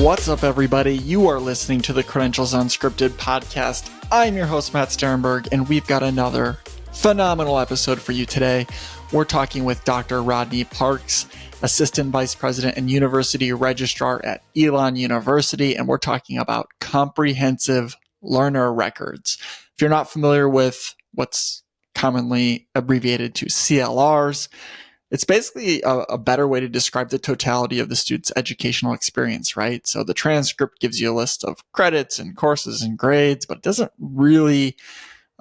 What's up, everybody? You are listening to the Credentials Unscripted podcast. I'm your host, Matt Sternberg, and we've got another phenomenal episode for you today. We're talking with Dr. Rodney Parks, Assistant Vice President and University Registrar at Elon University, and we're talking about comprehensive learner records. If you're not familiar with what's commonly abbreviated to CLRs, it's basically a better way to describe the totality of the student's educational experience, right? So the transcript gives you a list of credits and courses and grades, but it doesn't really,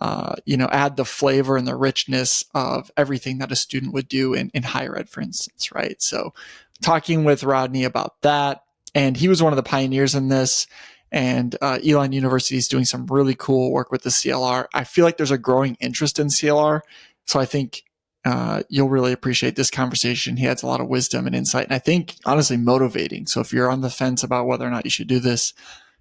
add the flavor and the richness of everything that a student would do in higher ed, for instance, right? So talking with Rodney about that, and he was one of the pioneers in this, and Elon University is doing some really cool work with the CLR. I feel like there's a growing interest in CLR, so I think you'll really appreciate this conversation. He adds a lot of wisdom and insight, and I think honestly motivating. So if you're on the fence about whether or not you should do this,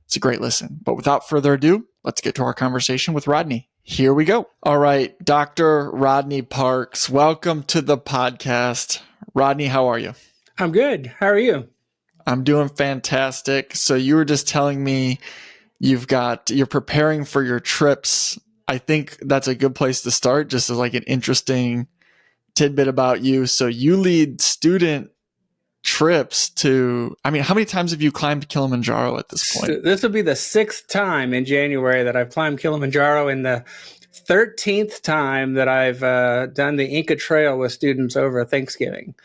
it's a great listen. But without further ado, let's get to our conversation with Rodney. Here we go. All right, Dr. Rodney Parks, welcome to the podcast. Rodney, how are you? I'm good. How are you? I'm doing fantastic. So you were just telling me you're preparing for your trips. I think that's a good place to start, just as like an interesting tidbit about you. So you lead student trips to, how many times have you climbed Kilimanjaro at this point? This will be the 6th time in January that I've climbed Kilimanjaro and the 13th time that I've done the Inca Trail with students over Thanksgiving.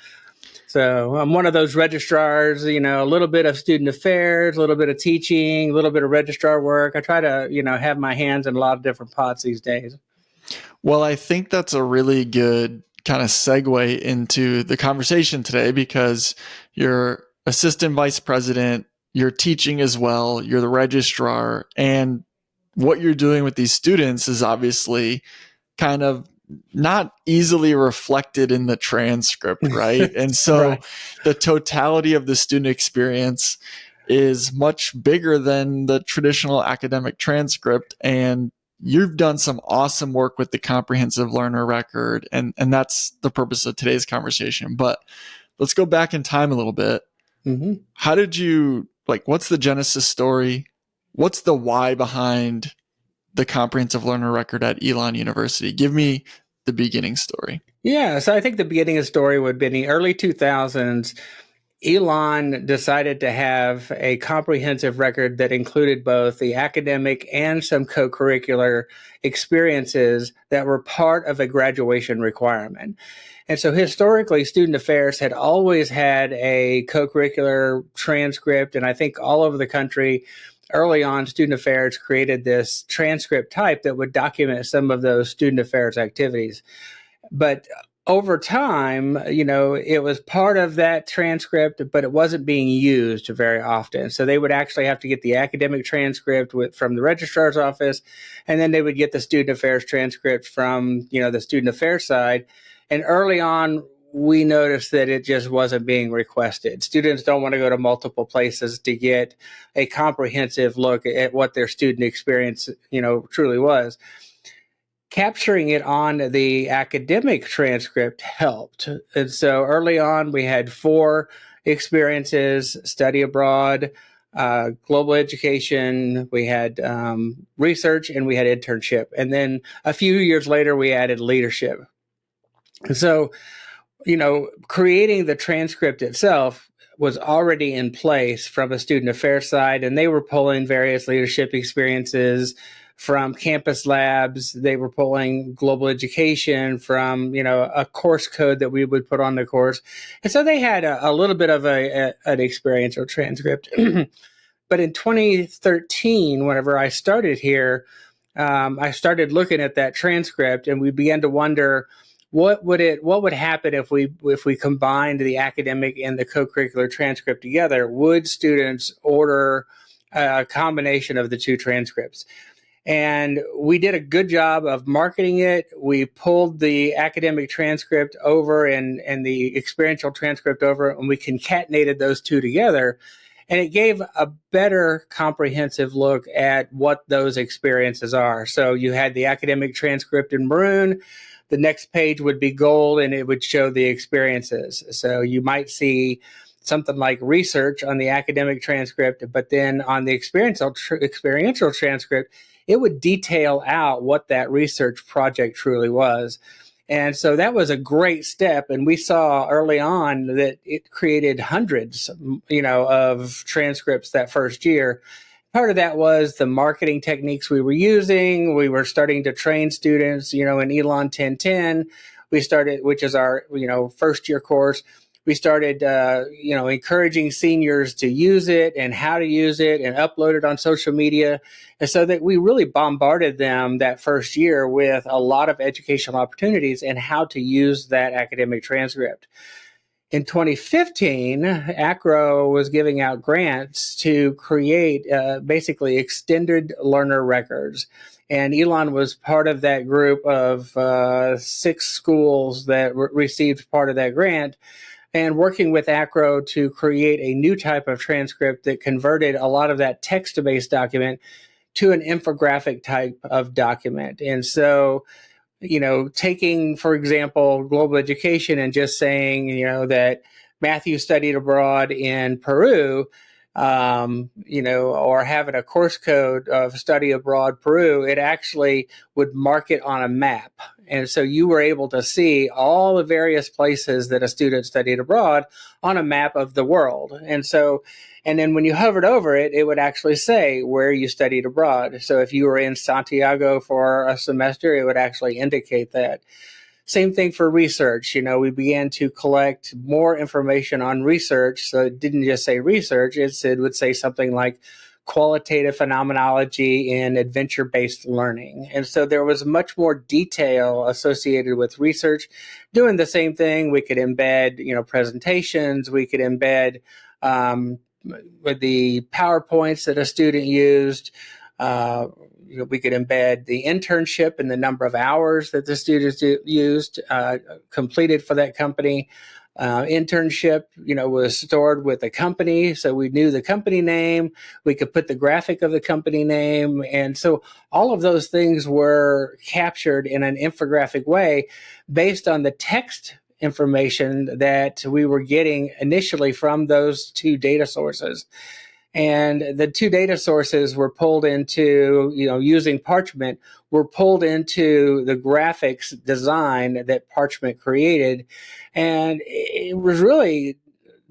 So I'm one of those registrars, a little bit of student affairs, a little bit of teaching, a little bit of registrar work. I try to, have my hands in a lot of different pots these days. Well, I think that's a really good kind of segue into the conversation today, because you're assistant vice president, you're teaching as well, you're the registrar, and what you're doing with these students is obviously kind of not easily reflected in the transcript, right? And so Right. The totality of the student experience is much bigger than the traditional academic transcript, and you've done some awesome work with the comprehensive learner record, and that's the purpose of today's conversation. But let's go back in time a little bit. Mm-hmm. How did you, what's the genesis story? What's the why behind the comprehensive learner record at Elon University? Give me the beginning story. Yeah, so I think the beginning of the story would be in the early 2000s. Elon decided to have a comprehensive record that included both the academic and some co-curricular experiences that were part of a graduation requirement. And so historically, student affairs had always had a co-curricular transcript, and I think all over the country, early on, student affairs created this transcript type that would document some of those student affairs activities. But over time, it was part of that transcript, but it wasn't being used very often. So they would actually have to get the academic transcript from the registrar's office, and then they would get the student affairs transcript from, the student affairs side. And early on, we noticed that it just wasn't being requested. Students don't want to go to multiple places to get a comprehensive look at what their student experience, truly was. Capturing it on the academic transcript helped. And so early on, we had 4 experiences: study abroad, global education, we had research, and we had internship. And then a few years later, we added leadership. And so, creating the transcript itself was already in place from a student affairs side, and they were pulling various leadership experiences from campus labs. They were pulling global education from, a course code that we would put on the course. And so they had a little bit of an experiential transcript. But in 2013, whenever I started here, I started looking at that transcript, and we began to wonder, what would happen if we combined the academic and the co-curricular transcript together? Would students order a combination of the 2 transcripts? And we did a good job of marketing it. We pulled the academic transcript over and the experiential transcript over, and we concatenated those 2 together. And it gave a better comprehensive look at what those experiences are. So you had the academic transcript in maroon. The next page would be gold, and it would show the experiences. So you might see something like research on the academic transcript, but then on the experiential transcript, it would detail out what that research project truly was. And so that was a great step. And we saw early on that it created hundreds, of transcripts that first year. Part of that was the marketing techniques we were using. We were starting to train students, in Elon 1010. We started, which is our, first year course. We started, encouraging seniors to use it and how to use it and upload it on social media. And so that we really bombarded them that first year with a lot of educational opportunities and how to use that academic transcript. In 2015, AACRAO was giving out grants to create basically extended learner records. And Elon was part of that group of 6 schools that received part of that grant, and working with AACRAO to create a new type of transcript that converted a lot of that text-based document to an infographic type of document. And so, taking, for example, global education and just saying, that Matthew studied abroad in Peru, or having a course code of study abroad Peru, it actually would mark it on a map. And so you were able to see all the various places that a student studied abroad on a map of the world. And then when you hovered over it, it would actually say where you studied abroad. So if you were in Santiago for a semester, it would actually indicate that. Same thing for research. We began to collect more information on research. So it didn't just say research, it would say something like qualitative phenomenology in adventure-based learning. And so there was much more detail associated with research. Doing the same thing, we could embed, presentations, we could embed with the PowerPoints that a student used. We could embed the internship and the number of hours that the students used, completed for that company. Internship, was stored with the company, so we knew the company name. We could put the graphic of the company name. And so all of those things were captured in an infographic way based on the text information that we were getting initially from those 2 data sources. And the 2 data sources were pulled into, using Parchment, were pulled into the graphics design that Parchment created. And it was really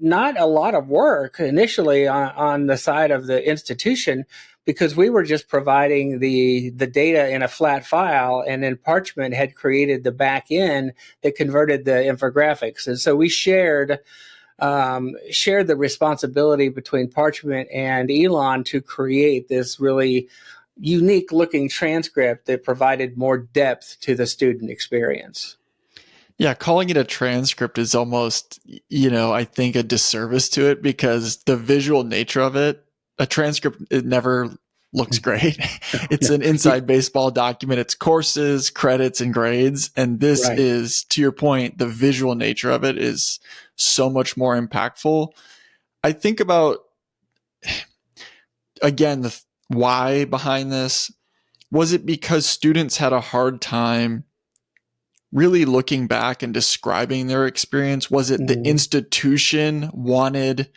not a lot of work initially on the side of the institution, because we were just providing the data in a flat file, and then Parchment had created the back end that converted the infographics. And so we shared the responsibility between Parchment and Elon to create this really unique looking transcript that provided more depth to the student experience. Yeah, calling it a transcript is almost, I think a disservice to it, because the visual nature of it, a transcript, it never looks great. It's an inside baseball document. It's courses, credits, and grades. And this is, to your point, the visual nature of it is so much more impactful. I think about, again, the why behind this. Was it because students had a hard time really looking back and describing their experience? Was it the institution wanted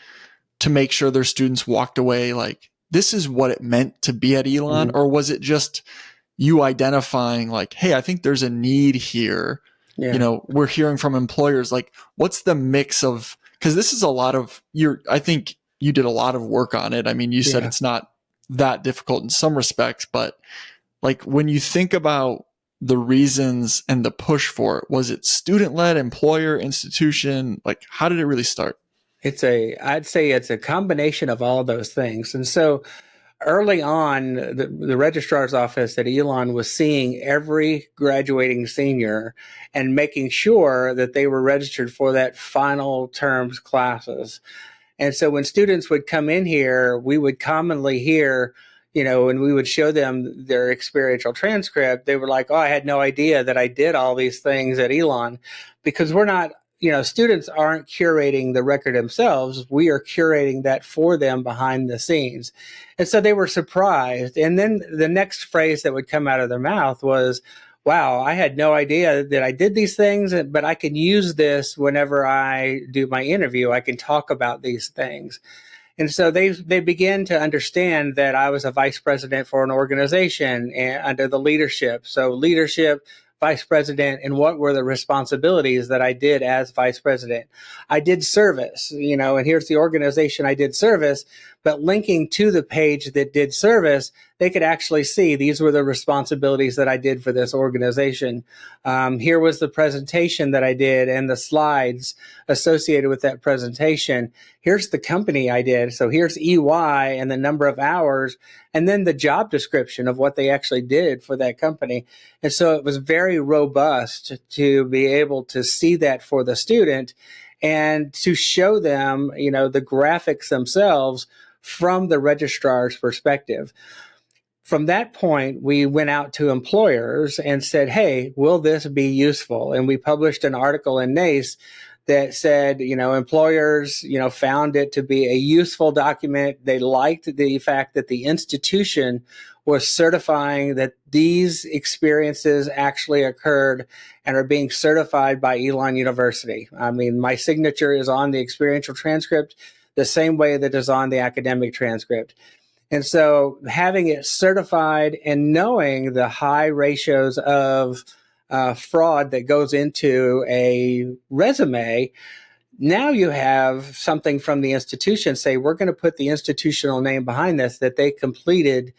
to make sure their students walked away like, this is what it meant to be at Elon? Or was it just you identifying like, hey, I think there's a need here. Yeah. We're hearing from employers, like, what's the mix of, because this is a lot of I think you did a lot of work on it. I mean, you said it's not that difficult in some respects, but like when you think about the reasons and the push for it, was it student-led, employer, institution? Like, how did it really start? I'd say it's a combination of all those things. And so early on, the registrar's office at Elon was seeing every graduating senior and making sure that they were registered for that final term's classes. And so when students would come in here, we would commonly hear, when we would show them their experiential transcript, they were like, oh, I had no idea that I did all these things at Elon, because we're not, students aren't curating the record themselves. We are curating that for them behind the scenes. And so they were surprised. And then the next phrase that would come out of their mouth was, wow, I had no idea that I did these things, but I can use this whenever I do my interview. I can talk about these things. And so they began to understand that I was a vice president for an organization and under the leadership. So leadership, vice president, and what were the responsibilities that I did as vice president? I did service, and here's the organization I did service, but linking to the page that did service, they could actually see these were the responsibilities that I did for this organization. Here was the presentation that I did and the slides associated with that presentation. Here's the company I did. So here's EY and the number of hours, and then the job description of what they actually did for that company. And so it was very robust to be able to see that for the student and to show them, the graphics themselves from the registrar's perspective. From that point, we went out to employers and said, hey, will this be useful? And we published an article in NACE that said, employers, found it to be a useful document. They liked the fact that the institution was certifying that these experiences actually occurred and are being certified by Elon University. I mean, my signature is on the experiential transcript the same way that is on the academic transcript. And so having it certified and knowing the high ratios of fraud that goes into a resume, now you have something from the institution say, we're going to put the institutional name behind this, that they completed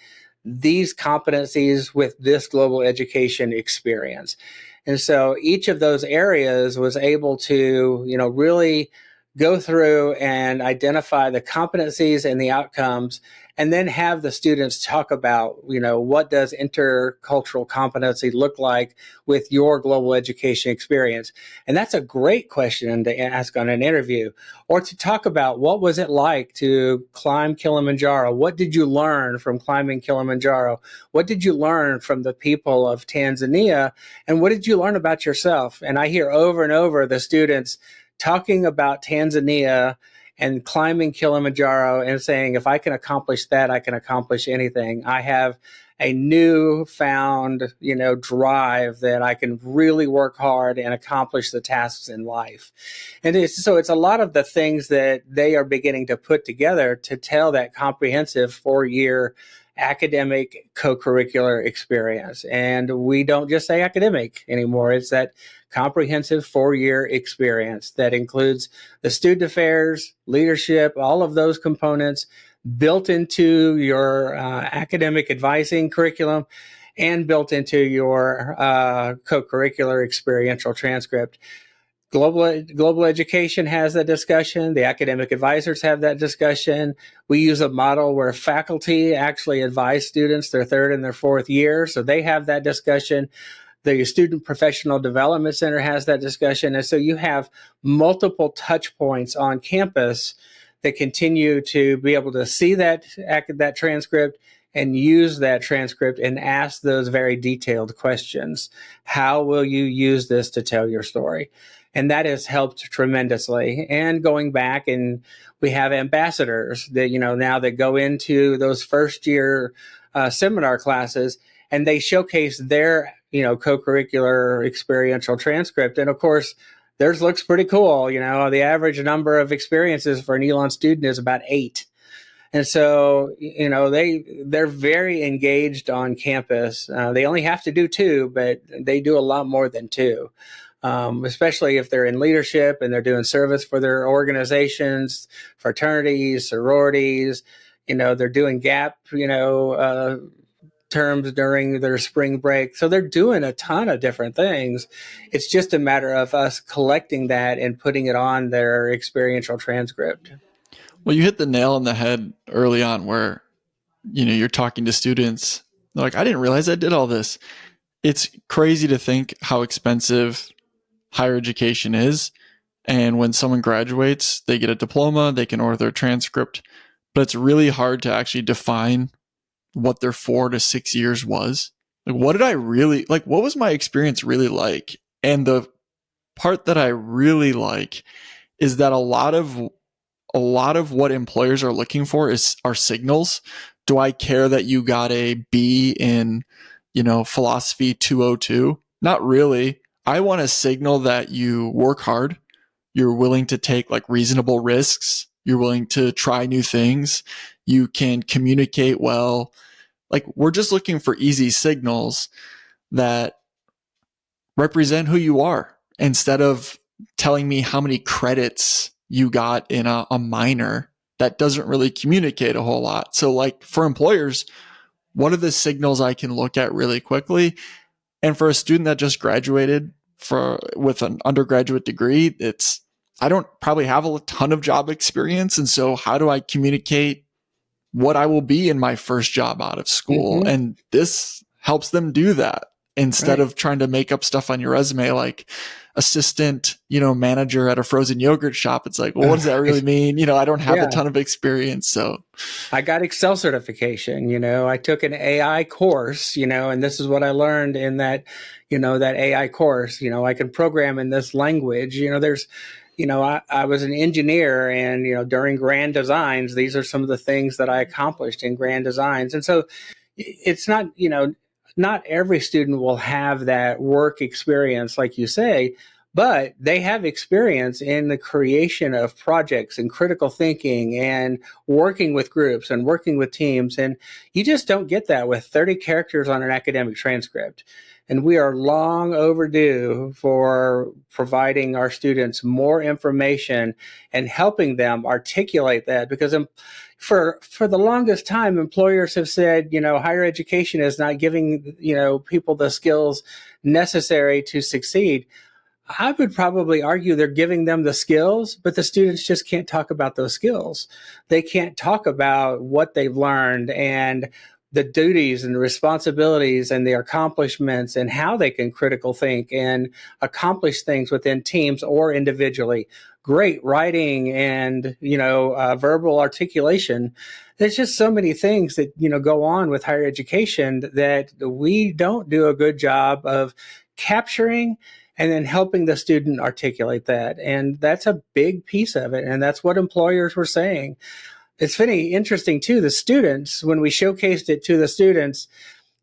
these competencies with this global education experience. And so each of those areas was able to, really go through and identify the competencies and the outcomes, and then have the students talk about, what does intercultural competency look like with your global education experience? And that's a great question to ask on an interview, or to talk about what was it like to climb Kilimanjaro? What did you learn from climbing Kilimanjaro? What did you learn from the people of Tanzania? And what did you learn about yourself? And I hear over and over the students talking about Tanzania and climbing Kilimanjaro and saying, if I can accomplish that, I can accomplish anything. I have a newfound, drive that I can really work hard and accomplish the tasks in life. And it's a lot of the things that they are beginning to put together to tell that comprehensive 4-year academic co-curricular experience. And we don't just say academic anymore. It's that comprehensive 4-year experience that includes the student affairs, leadership, all of those components built into your academic advising curriculum and built into your co-curricular experiential transcript. Global education has that discussion. The academic advisors have that discussion. We use a model where faculty actually advise students their 3rd and their 4th year, so they have that discussion. The Student Professional Development Center has that discussion. And so you have multiple touch points on campus that continue to be able to see that transcript and use that transcript and ask those very detailed questions. How will you use this to tell your story? And that has helped tremendously. And going back, and we have ambassadors that, now that go into those first year seminar classes, and they showcase their, co-curricular experiential transcript. And of course, theirs looks pretty cool. The average number of experiences for an Elon student is about 8. And so, they're very engaged on campus. They only have to do 2, but they do a lot more than 2. Especially if they're in leadership and they're doing service for their organizations, fraternities, sororities, they're doing gap, terms during their spring break. So they're doing a ton of different things. It's just a matter of us collecting that and putting it on their experiential transcript. Well, you hit the nail on the head early on where, you're talking to students. They're like, I didn't realize I did all this. It's crazy to think how expensive higher education is. And when someone graduates, they get a diploma, they can order their transcript, but it's really hard to actually define what their 4 to 6 years was. Like, what was my experience really like? And the part that I really like is that a lot of what employers are looking for are signals. Do I care that you got a B in, philosophy 202. Not really. I want to signal that you work hard. You're willing to take like reasonable risks. You're willing to try new things. You can communicate well. Like, we're just looking for easy signals that represent who you are instead of telling me how many credits you got in a minor. That doesn't really communicate a whole lot. So like for employers, what are the signals I can look at really quickly? And for a student that just graduated with an undergraduate degree, I don't probably have a ton of job experience. And so how do I communicate what I will be in my first job out of school? Mm-hmm. And this helps them do that instead of trying to make up stuff on your resume, like assistant, manager at a frozen yogurt shop. It's like, well, what does that really mean? I don't have a ton of experience. So I got Excel certification, I took an AI course, and this is what I learned in that, that AI course, I can program in this language, I was an engineer and, during grand designs, these are some of the things that I accomplished in grand designs. And so it's not, not every student will have that work experience, like you say, but they have experience in the creation of projects and critical thinking and working with groups and working with teams. And you just don't get that with 30 characters on an academic transcript. And we are long overdue for providing our students more information and helping them articulate that, because for the longest time, employers have said, higher education is not giving, people the skills necessary to succeed. I would probably argue they're giving them the skills, but the students just can't talk about those skills. They can't talk about what they've learned and the duties and the responsibilities and the accomplishments and how they can critical think and accomplish things within teams or individually. Great writing and, verbal articulation. There's just so many things that, go on with higher education that we don't do a good job of capturing and then helping the student articulate that. And that's a big piece of it. And that's what employers were saying. It's funny, interesting too, the students, when we showcased it to the students,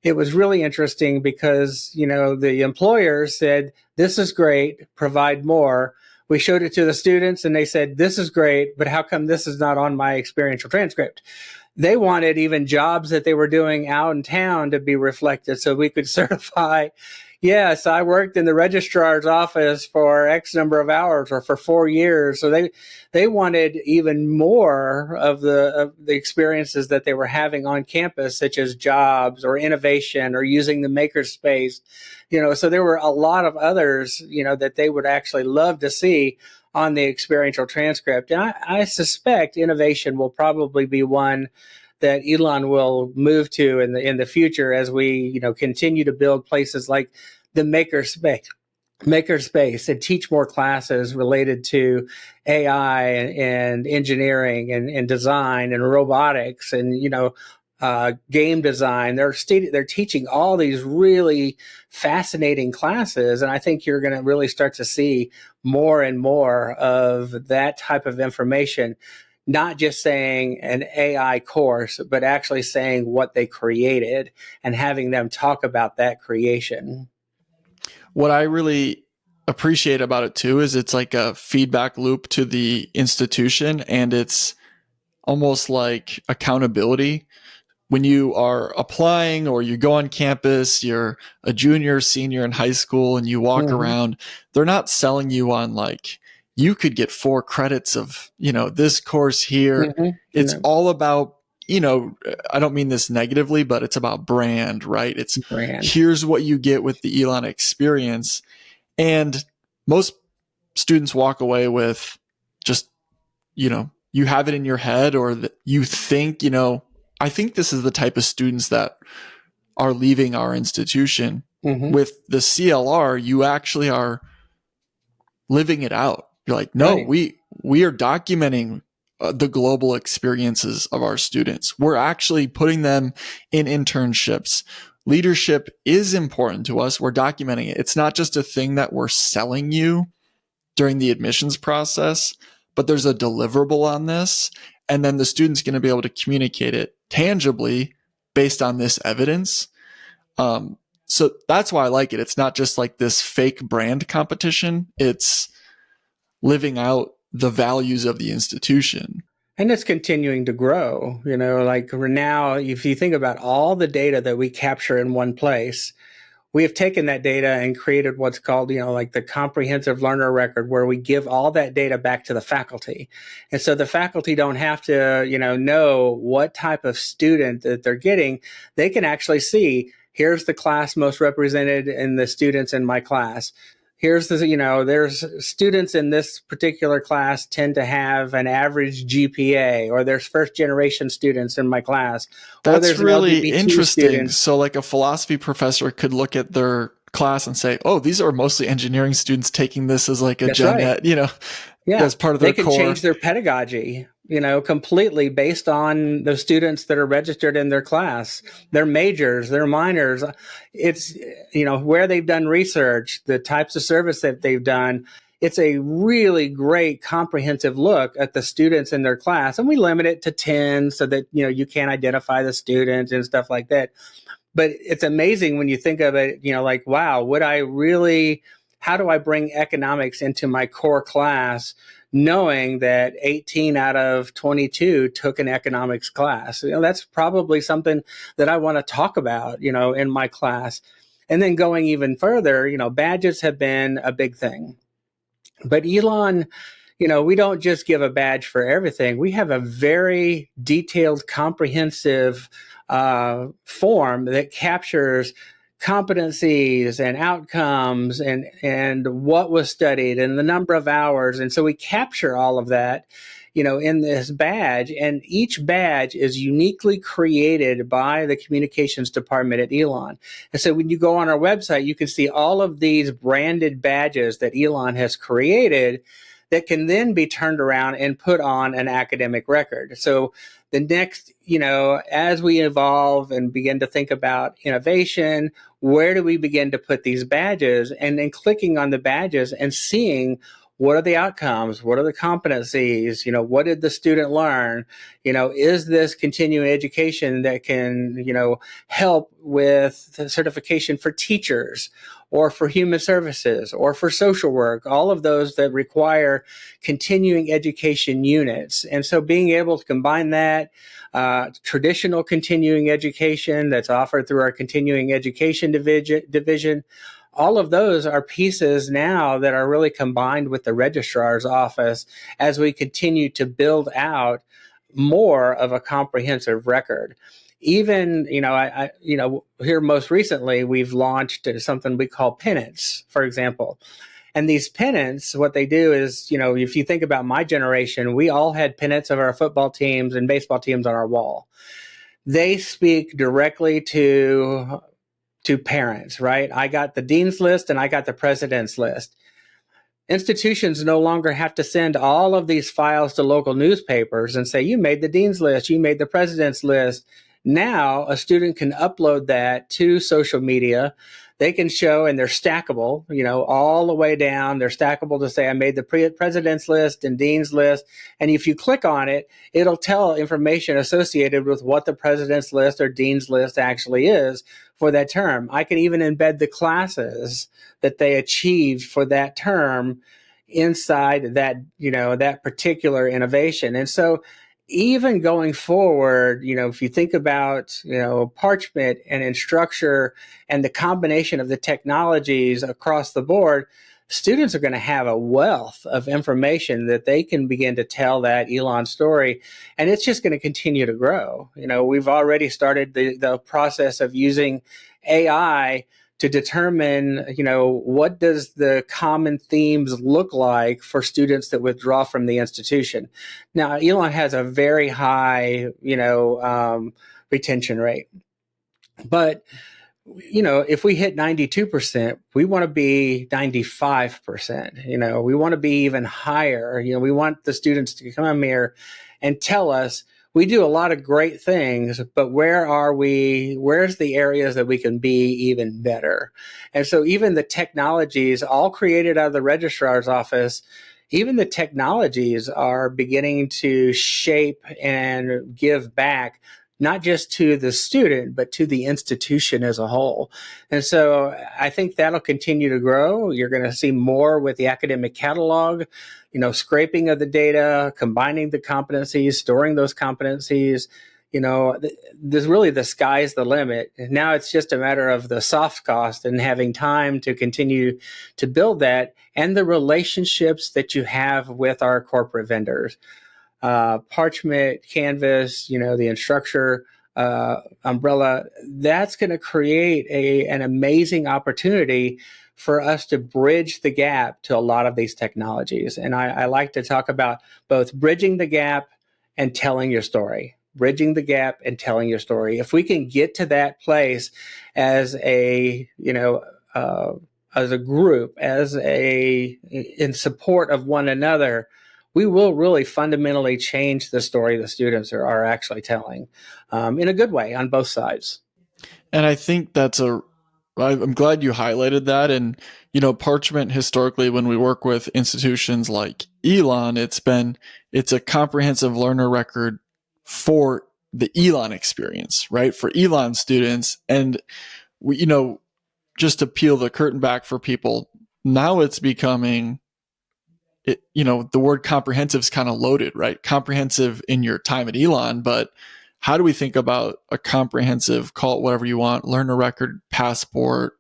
it was really interesting because, the employers said, this is great, provide more. We showed it to the students and they said, this is great, but how come this is not on my experiential transcript? They wanted even jobs that they were doing out in town to be reflected so we could certify, yes, I worked in the registrar's office for X number of hours or for 4 years. So they wanted even more of the experiences that they were having on campus, such as jobs or innovation or using the makerspace. So there were a lot of others, that they would actually love to see on the experiential transcript. And I suspect innovation will probably be one that Elon will move to in the future as we, continue to build places like the makerspace and teach more classes related to AI and engineering and design and robotics and, game design. They're teaching all these really fascinating classes. And I think you're going to really start to see more and more of that type of information, not just saying an AI course, but actually saying what they created and having them talk about that creation. What I really appreciate about it too is it's like a feedback loop to the institution, and it's almost like accountability. When you are applying or you go on campus, you're a junior, senior in high school, and you walk around, they're not selling you on like, you could get 4 credits of, this course here. It's all about, I don't mean this negatively, but it's about brand, right? It's brand. Here's what you get with the Elon experience. And most students walk away with just, you have it in your head, or that you think, I think this is the type of students that are leaving our institution. With the CLR, you actually are living it out. You're like, no, we are documenting the global experiences of our students. We're actually putting them in internships. Leadership is important to us. We're documenting it. It's not just a thing that we're selling you during the admissions process, but there's a deliverable on this. And then the student's going to be able to communicate it tangibly based on this evidence. So that's why I like it. It's not just like this fake brand competition. It's living out the values of the institution. And it's continuing to grow. Like now, if you think about all the data that we capture in one place, we have taken that data and created what's called, like the comprehensive learner record, where we give all that data back to the faculty. And so the faculty don't have to, know what type of student that they're getting. They can actually see, here's the class most represented in the students in my class. Here's the, there's students in this particular class tend to have an average GPA, or there's first generation students in my class. That's or there's really LGBT interesting. students. So like a philosophy professor could look at their class and say, oh, these are mostly engineering students taking this as like a That's gen right. ed, Yeah, as part of their they can core. change their pedagogy, completely based on the students that are registered in their class, their majors, their minors. It's, where they've done research, the types of service that they've done. It's a really great comprehensive look at the students in their class. And we limit it to 10 so that, you can't identify the students and stuff like that. But it's amazing when you think of it, like, wow, how do I bring economics into my core class, knowing that 18 out of 22 took an economics class? That's probably something that I want to talk about, in my class. And then going even further, badges have been a big thing. But Elon, we don't just give a badge for everything. We have a very detailed, comprehensive form that captures competencies and outcomes and what was studied and the number of hours. And so we capture all of that, in this badge. And each badge is uniquely created by the communications department at Elon. And so when you go on our website, you can see all of these branded badges that Elon has created that can then be turned around and put on an academic record. So the next, as we evolve and begin to think about innovation, where do we begin to put these badges? And then clicking on the badges and seeing, what are the outcomes? What are the competencies? What did the student learn? Is this continuing education that can, help with the certification for teachers or for human services or for social work, all of those that require continuing education units. And so being able to combine that, traditional continuing education that's offered through our continuing education division, all of those are pieces now that are really combined with the registrar's office as we continue to build out more of a comprehensive record. Even, here most recently, we've launched something we call pennants, for example. And these pennants, what they do is, if you think about my generation, we all had pennants of our football teams and baseball teams on our wall. They speak directly to parents, right? I got the dean's list and I got the president's list. Institutions no longer have to send all of these files to local newspapers and say, you made the dean's list, you made the president's list. Now a student can upload that to social media. They can show, and they're stackable, all the way down. They're stackable to say, I made the president's list and dean's list. And if you click on it, it'll tell information associated with what the president's list or dean's list actually is for that term. I can even embed the classes that they achieved for that term inside that, that particular innovation. And so even going forward, if you think about, Parchment and Instructure and the combination of the technologies across the board, students are going to have a wealth of information that they can begin to tell that Elon story. And it's just going to continue to grow. We've already started the process of using AI to determine, what does the common themes look like for students that withdraw from the institution. Now, Elon has a very high, retention rate. But, if we hit 92%, we want to be 95%. We want to be even higher. We want the students to come here and tell us, we do a lot of great things, but where are we? Where's the areas that we can be even better? And so even the technologies, all created out of the registrar's office, even the technologies are beginning to shape and give back not just to the student, but to the institution as a whole. And so I think that'll continue to grow. You're going to see more with the academic catalog, scraping of the data, combining the competencies, storing those competencies. There's really, the sky's the limit. Now it's just a matter of the soft cost and having time to continue to build that, and the relationships that you have with our corporate vendors. Parchment, Canvas, the Instructure umbrella, that's going to create an amazing opportunity for us to bridge the gap to a lot of these technologies. And I like to talk about both bridging the gap and telling your story. Bridging the gap and telling your story. If we can get to that place as a group, in support of one another, we will really fundamentally change the story the students are actually telling, in a good way on both sides. And I think I'm glad you highlighted that. And, Parchment, historically, when we work with institutions like Elon, it's a comprehensive learner record for the Elon experience, right? For Elon students. And we, just to peel the curtain back for people, now it's becoming, the word comprehensive is kind of loaded, right? Comprehensive in your time at Elon, but how do we think about a comprehensive, call it whatever you want, learner record, passport,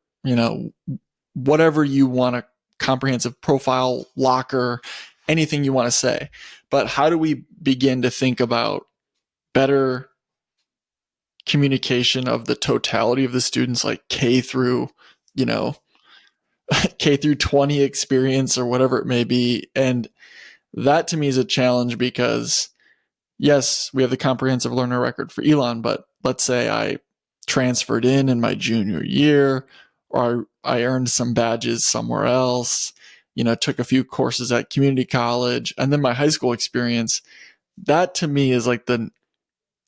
whatever you want, a comprehensive profile, locker, anything you want to say. But how do we begin to think about better communication of the totality of the students, like K through 20 experience or whatever it may be? And that to me is a challenge, because yes, we have the comprehensive learner record for Elon, but let's say I transferred in my junior year, or I earned some badges somewhere else, took a few courses at community college, and then my high school experience. That to me is like the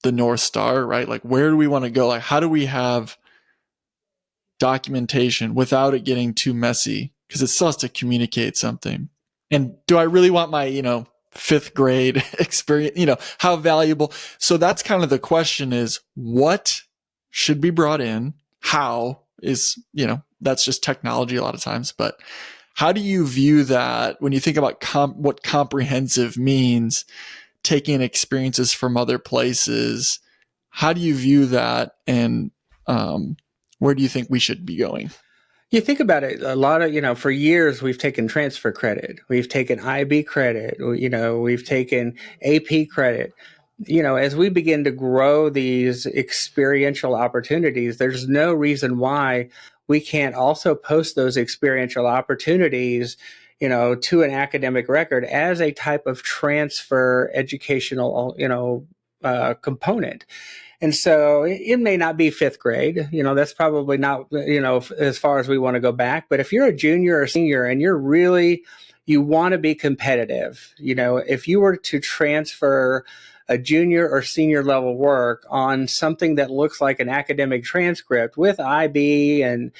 North Star, right? Like, where do we want to go? Like, how do we have documentation without it getting too messy? Because it still has to communicate something. And do I really want my, fifth grade experience, how valuable? So that's kind of the question, is what should be brought in? How is, that's just technology a lot of times, but how do you view that when you think about what comprehensive means, taking experiences from other places? How do you view that, and where do you think we should be going? You think about it, a lot of, for years, we've taken transfer credit, we've taken IB credit, we've taken AP credit. As we begin to grow these experiential opportunities, there's no reason why we can't also post those experiential opportunities, to an academic record as a type of transfer educational, component. And so it may not be fifth grade, that's probably not, as far as we want to go back. But if you're a junior or senior and you want to be competitive, if you were to transfer a junior or senior level work on something that looks like an academic transcript with IB and,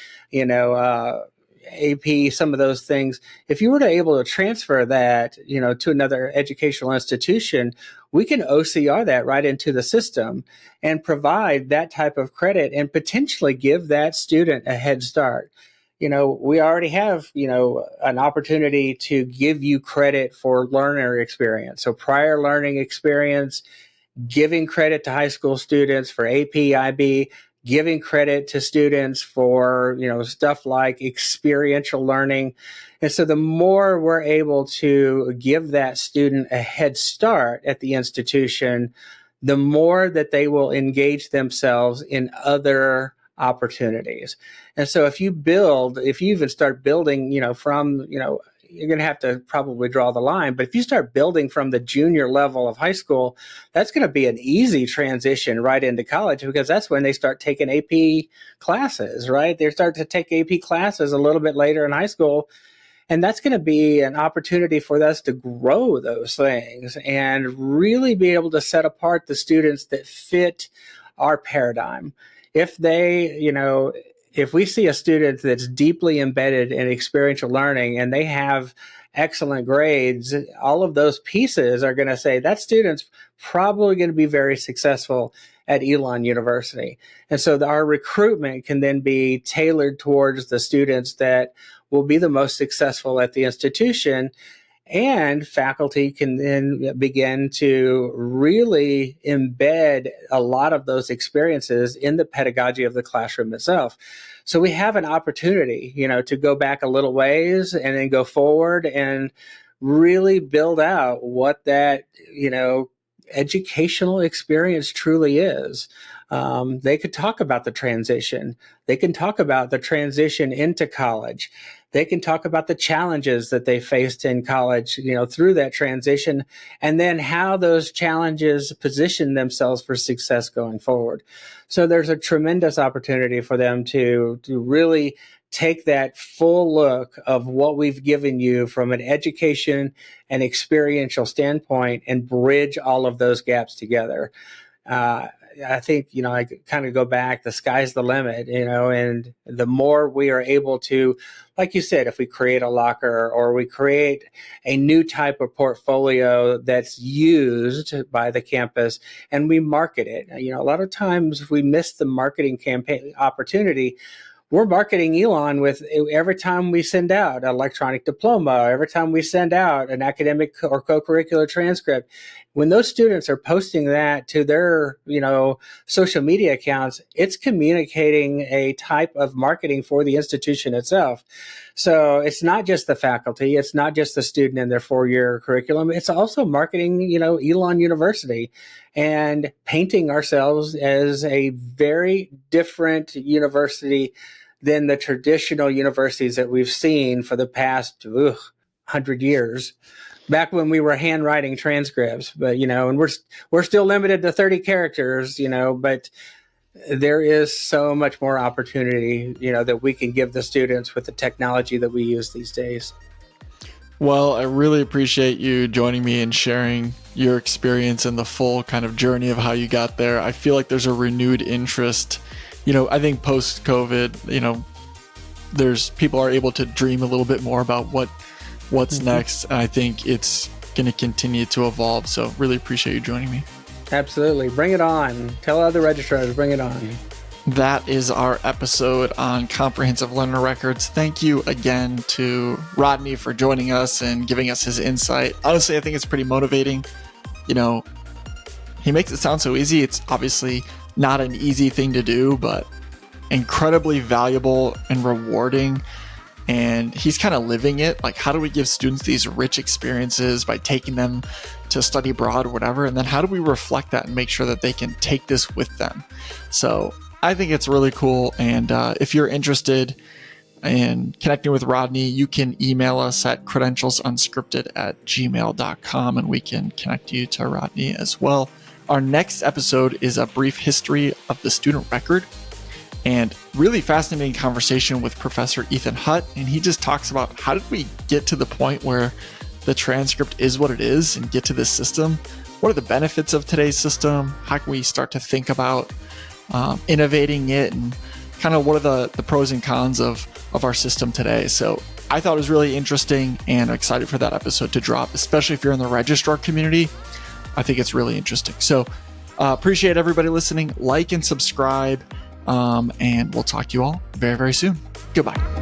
AP, some of those things, if you were to able to transfer that, to another educational institution, we can OCR that right into the system and provide that type of credit and potentially give that student a head start. We already have, an opportunity to give you credit for learner experience. So prior learning experience, giving credit to high school students for AP, IB, giving credit to students for, stuff like experiential learning. And so the more we're able to give that student a head start at the institution, the more that they will engage themselves in other opportunities. And so if you even start building, from, you're going to have to probably draw the line. But if you start building from the junior level of high school, that's going to be an easy transition right into college, because that's when they start taking AP classes, right? They start to take AP classes a little bit later in high school. And that's going to be an opportunity for us to grow those things and really be able to set apart the students that fit our paradigm. If we see a student that's deeply embedded in experiential learning and they have excellent grades, all of those pieces are going to say that student's probably going to be very successful at Elon University. And so our recruitment can then be tailored towards the students that will be the most successful at the institution. And faculty can then begin to really embed a lot of those experiences in the pedagogy of the classroom itself. So we have an opportunity, to go back a little ways and then go forward and really build out what that, educational experience truly is. They could talk about the transition. They can talk about the transition into college. They can talk about the challenges that they faced in college, through that transition, and then how those challenges position themselves for success going forward. So there's a tremendous opportunity for them to really take that full look of what we've given you from an education and experiential standpoint and bridge all of those gaps together. I think, I kind of go back, the sky's the limit, and the more we are able to, like you said, if we create a locker or we create a new type of portfolio that's used by the campus and we market it, a lot of times we miss the marketing campaign opportunity. We're marketing Elon with every time we send out an electronic diploma, every time we send out an academic or co-curricular transcript. When those students are posting that to their, social media accounts, it's communicating a type of marketing for the institution itself. So it's not just the faculty, it's not just the student in their 4-year curriculum, it's also marketing, Elon University and painting ourselves as a very different university than the traditional universities that we've seen for the past 100 years. Back when we were handwriting transcripts, but and we're still limited to 30 characters, but there is so much more opportunity, that we can give the students with the technology that we use these days. Well, I really appreciate you joining me and sharing your experience and the full kind of journey of how you got there. I feel like there's a renewed interest. I think post-COVID, there's people are able to dream a little bit more about what's next. And I think it's going to continue to evolve. So really appreciate you joining me. Absolutely. Bring it on. Tell other registrars, bring it on. That is our episode on comprehensive learner records. Thank you again to Rodney for joining us and giving us his insight. Honestly, I think it's pretty motivating. He makes it sound so easy. It's obviously not an easy thing to do, but incredibly valuable and rewarding. And he's kind of living it. Like, how do we give students these rich experiences by taking them to study abroad or whatever? And then how do we reflect that and make sure that they can take this with them? So I think it's really cool. And if you're interested in connecting with Rodney, you can email us at credentialsunscripted@gmail.com and we can connect you to Rodney as well. Our next episode is a brief history of the student record. And really fascinating conversation with Professor Ethan Hutt. And he just talks about how did we get to the point where the transcript is what it is and get to this system? What are the benefits of today's system? How can we start to think about innovating it? And kind of what are the pros and cons of our system today? So I thought it was really interesting and I'm excited for that episode to drop, especially if you're in the registrar community. I think it's really interesting. So appreciate everybody listening. Like and subscribe. And we'll talk to you all very, very soon. Goodbye.